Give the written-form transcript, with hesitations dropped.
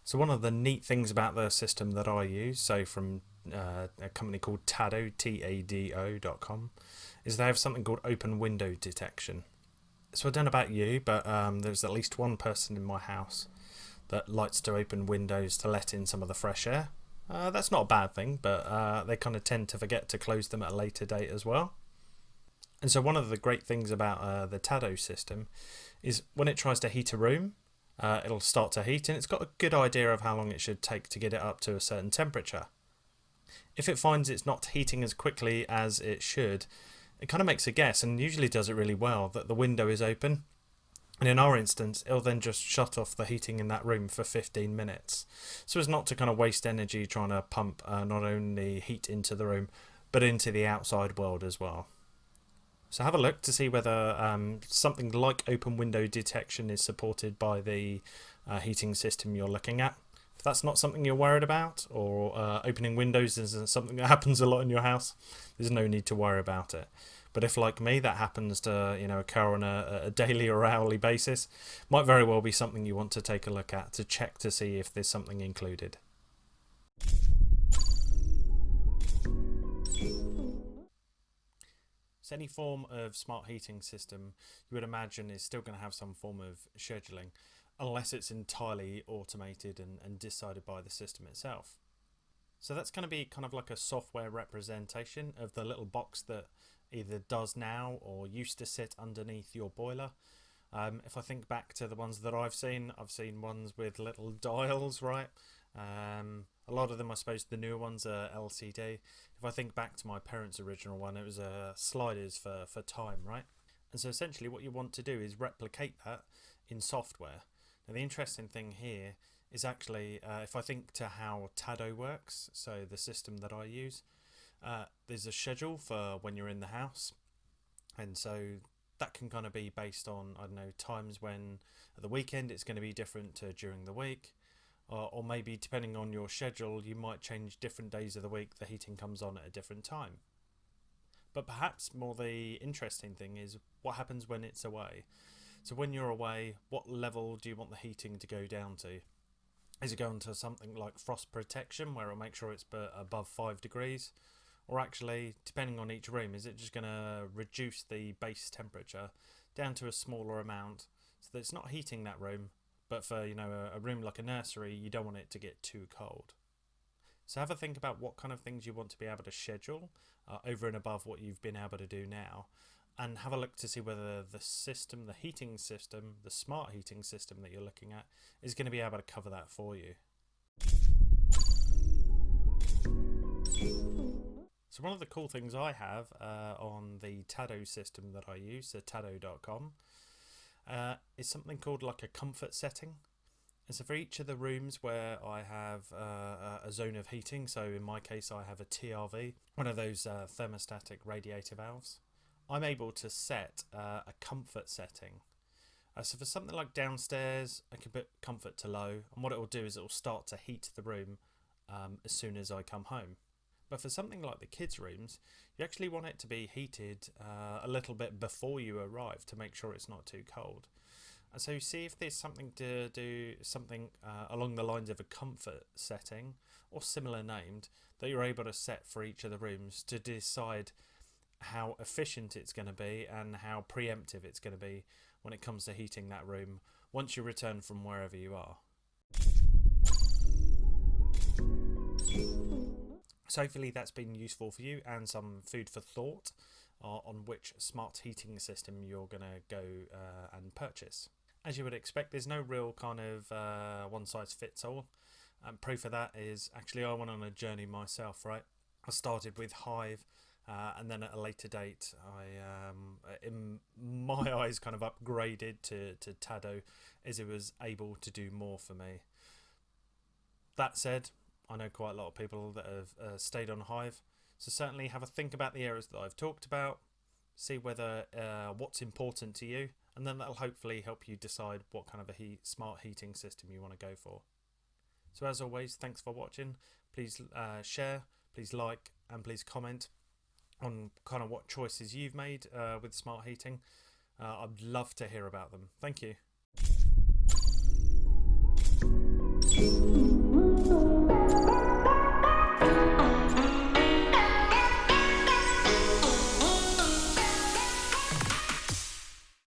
So one of the neat things about the system that I use, so from a company called Tado, Tado.com, is they have something called open window detection. So I don't know about you, but there's at least one person in my house that likes to open windows to let in some of the fresh air. That's not a bad thing, but they kind of tend to forget to close them at a later date as well. And so one of the great things about the Tado system is when it tries to heat a room, it'll start to heat, and it's got a good idea of how long it should take to get it up to a certain temperature. If it finds it's not heating as quickly as it should, it kind of makes a guess, and usually does it really well, that the window is open. And in our instance, it'll then just shut off the heating in that room for 15 minutes. So as not to kind of waste energy trying to pump not only heat into the room, but into the outside world as well. So have a look to see whether something like open window detection is supported by the heating system you're looking at. If that's not something you're worried about, or opening windows isn't something that happens a lot in your house, there's no need to worry about it. But if, like me, that happens to occur on a daily or hourly basis, might very well be something you want to take a look at to check to see if there's something included. So any form of smart heating system you would imagine is still going to have some form of scheduling, unless it's entirely automated and decided by the system itself. So that's going to be kind of like a software representation of the little box that either does now or used to sit underneath your boiler. If I think back to the ones that I've seen ones with little dials, right? A lot of them, I suppose, the newer ones are LCD. If I think back to my parents' original one, it was sliders for time, right? And so essentially what you want to do is replicate that in software. Now the interesting thing here is actually, if I think to how Tado works, so the system that I use, there's a schedule for when you're in the house. And so that can kind of be based on, I don't know, times when at the weekend it's going to be different to during the week. Or maybe depending on your schedule, you might change different days of the week the heating comes on at a different time. But perhaps more the interesting thing is what happens when it's away. So when you're away, what level do you want the heating to go down to? Is it going to something like frost protection, where it'll make sure it's above 5 degrees? Or actually, depending on each room, is it just going to reduce the base temperature down to a smaller amount so that it's not heating that room, but for a room like a nursery, you don't want it to get too cold. So have a think about what kind of things you want to be able to schedule over and above what you've been able to do now, and have a look to see whether the system, the heating system, the smart heating system that you're looking at is going to be able to cover that for you. So one of the cool things I have on the Tado system that I use, the Tado.com, is something called like a comfort setting. And so for each of the rooms where I have a zone of heating, so in my case I have a TRV, one of those thermostatic radiator valves, I'm able to set a comfort setting. So for something like downstairs, I can put comfort to low, and what it will do is it will start to heat the room as soon as I come home. But for something like the kids' rooms, you actually want it to be heated a little bit before you arrive to make sure it's not too cold. And so see if there's something to do, something along the lines of a comfort setting or similar named that you're able to set for each of the rooms to decide how efficient it's going to be and how preemptive it's going to be when it comes to heating that room once you return from wherever you are. So hopefully that's been useful for you and some food for thought on which smart heating system you're going to go and purchase. As you would expect, there's no real kind of one size fits all. Proof of that is actually I went on a journey myself, right? I started with Hive and then at a later date I, in my eyes, kind of upgraded to Tado as it was able to do more for me. That said, I know quite a lot of people that have stayed on Hive, so certainly have a think about the areas that I've talked about, see whether what's important to you, and then that'll hopefully help you decide what kind of a smart heating system you want to go for. So as always, thanks for watching. Please share, please like, and please comment on kind of what choices you've made with smart heating. I'd love to hear about them. Thank you.